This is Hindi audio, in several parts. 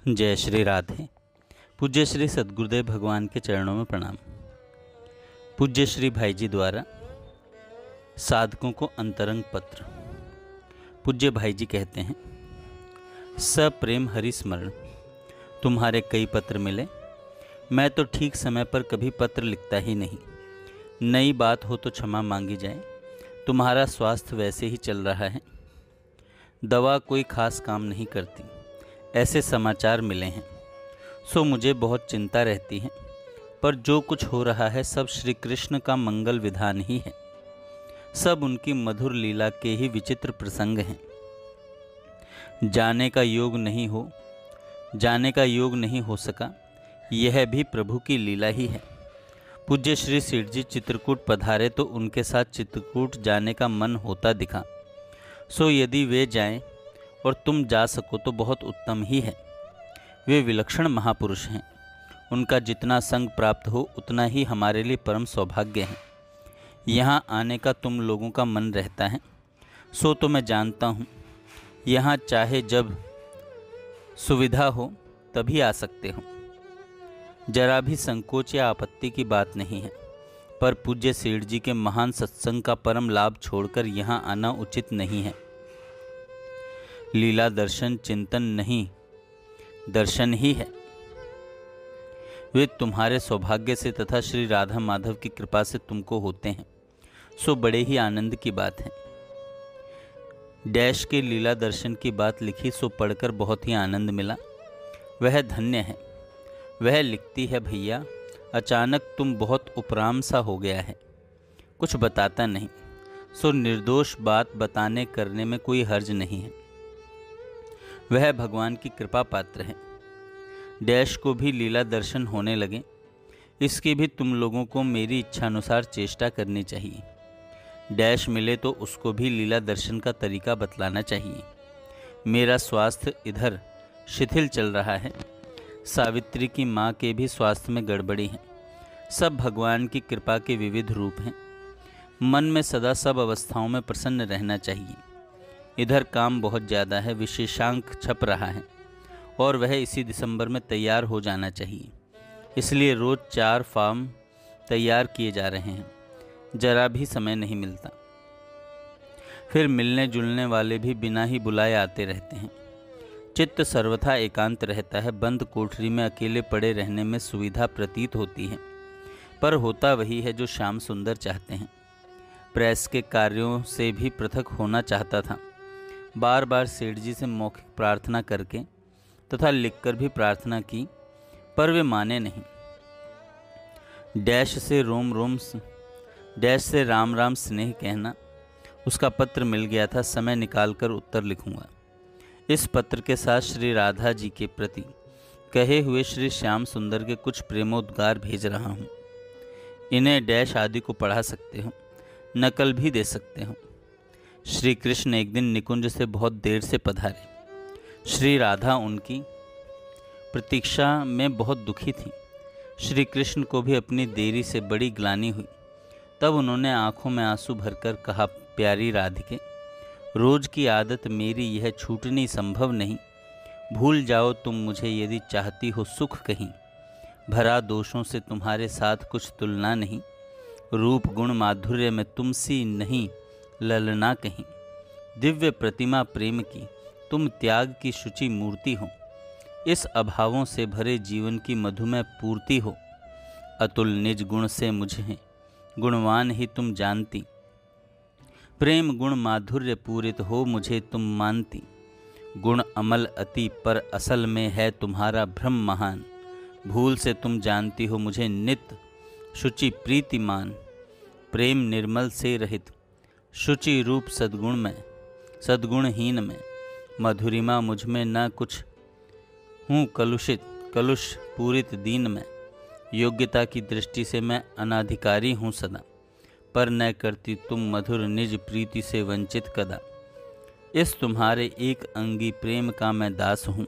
जय श्री राधे। पूज्य श्री सद्गुरुदेव भगवान के चरणों में प्रणाम। पूज्य श्री भाई जी द्वारा साधकों को अंतरंग पत्र। पूज्य भाई जी कहते हैं, सप्रेम हरि स्मरण। तुम्हारे कई पत्र मिले, मैं तो ठीक समय पर कभी पत्र लिखता ही नहीं। नई बात हो तो क्षमा मांगी जाए। तुम्हारा स्वास्थ्य वैसे ही चल रहा है, दवा कोई खास काम नहीं करती, ऐसे समाचार मिले हैं। सो मुझे बहुत चिंता रहती है, पर जो कुछ हो रहा है सब श्री कृष्ण का मंगल विधान ही है। सब उनकी मधुर लीला के ही विचित्र प्रसंग हैं। जाने का योग नहीं हो सका, यह भी प्रभु की लीला ही है। पूज्य श्री सेठ जी चित्रकूट पधारे तो उनके साथ चित्रकूट जाने का मन होता दिखा। सो यदि वे जाएं और तुम जा सको तो बहुत उत्तम ही है। वे विलक्षण महापुरुष हैं, उनका जितना संग प्राप्त हो उतना ही हमारे लिए परम सौभाग्य है। यहाँ आने का तुम लोगों का मन रहता है, सो तो मैं जानता हूँ। यहाँ चाहे जब सुविधा हो तभी आ सकते हो, जरा भी संकोच या आपत्ति की बात नहीं है। पर पूज्य सेठ जी के महान सत्संग का परम लाभ छोड़कर यहाँ आना उचित नहीं है। लीला दर्शन चिंतन नहीं, दर्शन ही है। वे तुम्हारे सौभाग्य से तथा श्री राधा माधव की कृपा से तुमको होते हैं, सो बड़े ही आनंद की बात है। डैश के लीला दर्शन की बात लिखी, सो पढ़कर बहुत ही आनंद मिला। वह धन्य है। वह लिखती है, भैया अचानक तुम बहुत उपराम सा हो गया है, कुछ बताता नहीं। सो निर्दोष बात बताने करने में कोई हर्ज नहीं है। वह भगवान की कृपा पात्र है। डैश को भी लीला दर्शन होने लगे, इसकी भी तुम लोगों को मेरी इच्छानुसार चेष्टा करनी चाहिए। डैश मिले तो उसको भी लीला दर्शन का तरीका बतलाना चाहिए। मेरा स्वास्थ्य इधर शिथिल चल रहा है, सावित्री की माँ के भी स्वास्थ्य में गड़बड़ी है। सब भगवान की कृपा के विविध रूप हैं। मन में सदा सब अवस्थाओं में प्रसन्न रहना चाहिए। इधर काम बहुत ज़्यादा है, विशेषांक छप रहा है और वह इसी दिसंबर में तैयार हो जाना चाहिए। इसलिए रोज़ 4 फॉर्म तैयार किए जा रहे हैं, जरा भी समय नहीं मिलता। फिर मिलने जुलने वाले भी बिना ही बुलाए आते रहते हैं। चित्त सर्वथा एकांत रहता है। बंद कोठरी में अकेले पड़े रहने में सुविधा प्रतीत होती है, पर होता वही है जो श्याम सुंदर चाहते हैं। प्रेस के कार्यों से भी पृथक होना चाहता था। बार बार सेठ जी से मौखिक प्रार्थना करके तथा लिखकर भी प्रार्थना की, पर वे माने नहीं। डैश से राम राम स्नेह कहना, उसका पत्र मिल गया था। समय निकालकर उत्तर लिखूंगा। इस पत्र के साथ श्री राधा जी के प्रति कहे हुए श्री श्याम सुंदर के कुछ प्रेमोद्गार भेज रहा हूँ। इन्हें डैश आदि को पढ़ा सकते हो, नकल भी दे सकते हो। श्री कृष्ण एक दिन निकुंज से बहुत देर से पधारे। श्री राधा उनकी प्रतीक्षा में बहुत दुखी थी। श्री कृष्ण को भी अपनी देरी से बड़ी ग्लानि हुई। तब उन्होंने आंखों में आंसू भरकर कहा, प्यारी राधिके, रोज की आदत मेरी यह छूटनी संभव नहीं। भूल जाओ तुम मुझे यदि चाहती हो सुख कहीं। भरा दोषों से तुम्हारे साथ कुछ तुलना नहीं। रूप गुण माधुर्य में तुमसी नहीं ललना कहीं। दिव्य प्रतिमा प्रेम की तुम त्याग की शुचि मूर्ति हो। इस अभावों से भरे जीवन की मधुमय पूर्ति हो। अतुल निज गुण से मुझे गुणवान ही तुम जानती। प्रेम गुण माधुर्य पूरित हो मुझे तुम मानती। गुण अमल अति पर असल में है तुम्हारा भ्रम महान। भूल से तुम जानती हो मुझे नित्य शुचि प्रीतिमान। प्रेम निर्मल से रहित शुचि रूप सद्गुणहीन में। मधुरिमा मुझ में न कुछ हूँ कलुष पूरित दीन में। योग्यता की दृष्टि से मैं अनाधिकारी हूँ सदा, पर न करती तुम मधुर निज प्रीति से वंचित कदा। इस तुम्हारे एक अंगी प्रेम का मैं दास हूँ,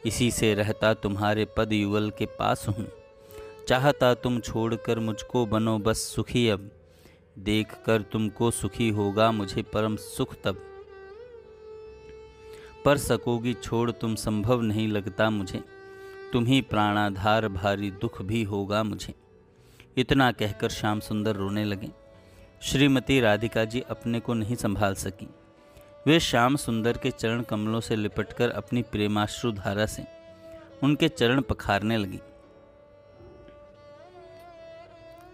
इसी से रहता तुम्हारे पद युगल के पास हूँ। चाहता तुम छोड़कर मुझको बनो बस सुखी अब। देख कर तुमको सुखी होगा मुझे परम सुख तब। पर सकोगी छोड़ तुम संभव नहीं लगता मुझे, तुम ही प्राणाधार भारी दुख भी होगा मुझे। इतना कहकर श्याम सुंदर रोने लगे। श्रीमती राधिका जी अपने को नहीं संभाल सकी। वे श्याम सुंदर के चरण कमलों से लिपटकर अपनी प्रेमाश्रु धारा से उनके चरण पखारने लगी।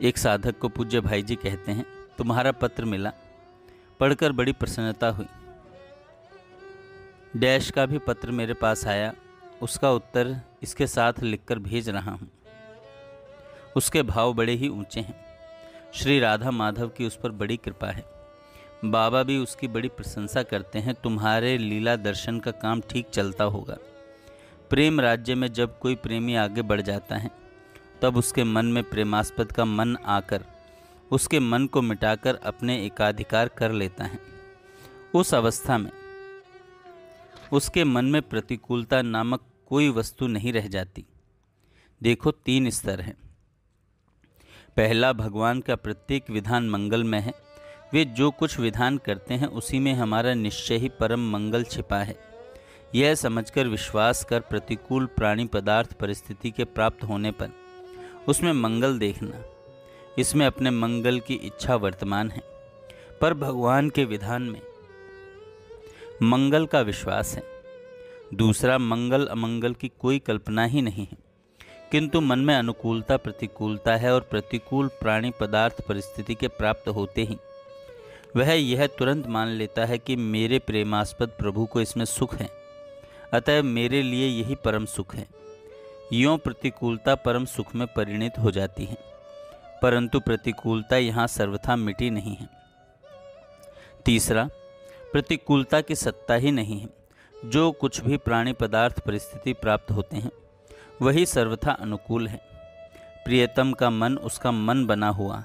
एक साधक को पूज्य भाई जी कहते हैं, तुम्हारा पत्र मिला, पढ़कर बड़ी प्रसन्नता हुई। डैश का भी पत्र मेरे पास आया, उसका उत्तर इसके साथ लिखकर भेज रहा हूँ। उसके भाव बड़े ही ऊंचे हैं। श्री राधा माधव की उस पर बड़ी कृपा है। बाबा भी उसकी बड़ी प्रशंसा करते हैं। तुम्हारे लीला दर्शन का काम ठीक चलता होगा। प्रेम राज्य में जब कोई प्रेमी आगे बढ़ जाता है तब उसके मन में प्रेमास्पद का मन आकर उसके मन को मिटाकर अपने एकाधिकार कर लेता है। उस अवस्था में उसके मन में प्रतिकूलता नामक कोई वस्तु नहीं रह जाती। देखो, 3 स्तर हैं। पहला, भगवान का प्रत्येक विधान मंगलमय है। वे जो कुछ विधान करते हैं उसी में हमारा निश्चय ही परम मंगल छिपा है। यह समझकर विश्वास कर प्रतिकूल प्राणी पदार्थ परिस्थिति के प्राप्त होने पर उसमें मंगल देखना, इसमें अपने मंगल की इच्छा वर्तमान है। पर भगवान के विधान में मंगल का विश्वास है। दूसरा, मंगल अमंगल की कोई कल्पना ही नहीं है, किंतु मन में अनुकूलता प्रतिकूलता है और प्रतिकूल प्राणी पदार्थ परिस्थिति के प्राप्त होते ही वह यह तुरंत मान लेता है कि मेरे प्रेमास्पद प्रभु को इसमें सुख है, अतः मेरे लिए यही परम सुख है। यों प्रतिकूलता परम सुख में परिणित हो जाती है, परंतु प्रतिकूलता यहाँ सर्वथा मिटी नहीं है। तीसरा, प्रतिकूलता की सत्ता ही नहीं है। जो कुछ भी प्राणी पदार्थ परिस्थिति प्राप्त होते हैं वही सर्वथा अनुकूल है। प्रियतम का मन उसका मन बना हुआ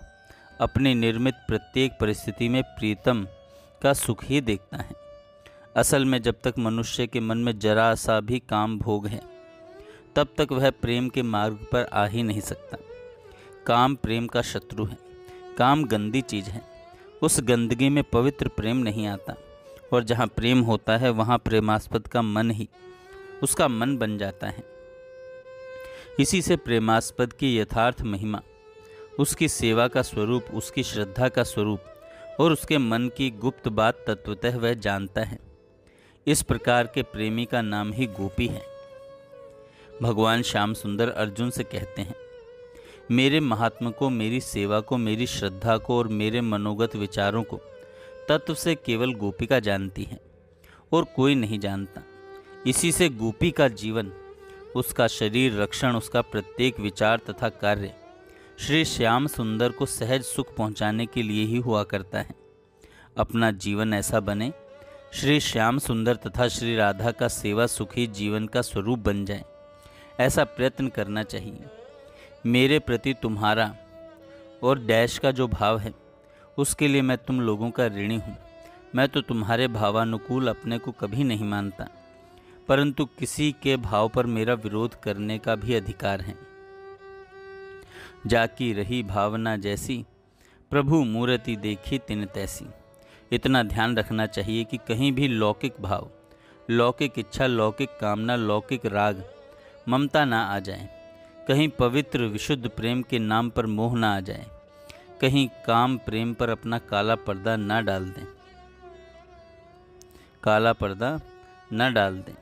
अपनी निर्मित प्रत्येक परिस्थिति में प्रियतम का सुख ही देखता है। असल में जब तक मनुष्य के मन में जरा सा भी काम भोग है तब तक वह प्रेम के मार्ग पर आ ही नहीं सकता। काम प्रेम का शत्रु है। काम गंदी चीज़ है। उस गंदगी में पवित्र प्रेम नहीं आता, और जहाँ प्रेम होता है वहाँ प्रेमास्पद का मन ही उसका मन बन जाता है। इसी से प्रेमास्पद की यथार्थ महिमा, उसकी सेवा का स्वरूप, उसकी श्रद्धा का स्वरूप और उसके मन की गुप्त बात तत्वतः वह जानता है। इस प्रकार के प्रेमी का नाम ही गोपी है। भगवान श्याम सुंदर अर्जुन से कहते हैं, मेरे महात्मा को, मेरी सेवा को, मेरी श्रद्धा को और मेरे मनोगत विचारों को तत्व से केवल गोपिका जानती है और कोई नहीं जानता। इसी से गोपी का जीवन, उसका शरीर रक्षण, उसका प्रत्येक विचार तथा कार्य श्री श्याम सुंदर को सहज सुख पहुंचाने के लिए ही हुआ करता है। अपना जीवन ऐसा बने श्री श्याम सुंदर तथा श्री राधा का सेवा सुखी जीवन का स्वरूप बन जाए, ऐसा प्रयत्न करना चाहिए। मेरे प्रति तुम्हारा और डैश का जो भाव है उसके लिए मैं तुम लोगों का ऋणी हूँ। मैं तो तुम्हारे भावानुकूल अपने को कभी नहीं मानता, परंतु किसी के भाव पर मेरा विरोध करने का भी अधिकार है। जाकी रही भावना जैसी, प्रभु मूर्ति देखी तिन तैसी। इतना ध्यान रखना चाहिए कि कहीं भी लौकिक भाव, लौकिक इच्छा, लौकिक कामना, लौकिक राग, ममता ना आ जाए। कहीं पवित्र विशुद्ध प्रेम के नाम पर मोह ना आ जाए। कहीं काम प्रेम पर अपना काला पर्दा ना डाल दें, काला पर्दा न डाल दें।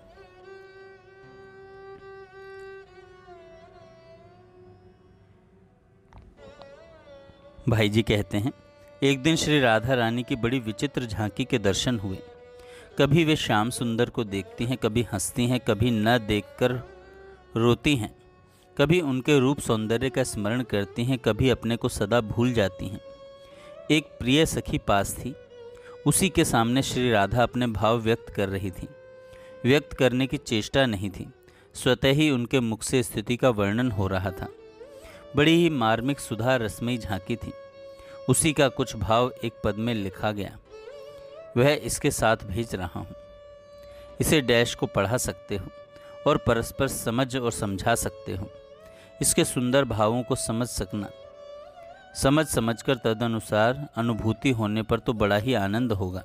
भाई जी कहते हैं, एक दिन श्री राधा रानी की बड़ी विचित्र झांकी के दर्शन हुए। कभी वे श्याम सुंदर को देखती हैं, कभी हंसती हैं, कभी न देखकर रोती हैं, कभी उनके रूप सौंदर्य का स्मरण करती हैं, कभी अपने को सदा भूल जाती हैं। एक प्रिय सखी पास थी, उसी के सामने श्री राधा अपने भाव व्यक्त कर रही थी। व्यक्त करने की चेष्टा नहीं थी, स्वतः ही उनके मुख से स्थिति का वर्णन हो रहा था। बड़ी ही मार्मिक सुधा रसमयी झांकी थी। उसी का कुछ भाव एक पद में लिखा गया, वह इसके साथ भेज रहा हूँ। इसे डैश को पढ़ा सकते हो और परस्पर समझ और समझा सकते हो। इसके सुंदर भावों को समझ सकना, समझकर तदनुसार अनुभूति होने पर तो बड़ा ही आनंद होगा।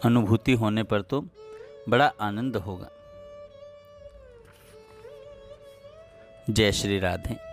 अनुभूति होने पर तो बड़ा आनंद होगा। जय श्री राधे।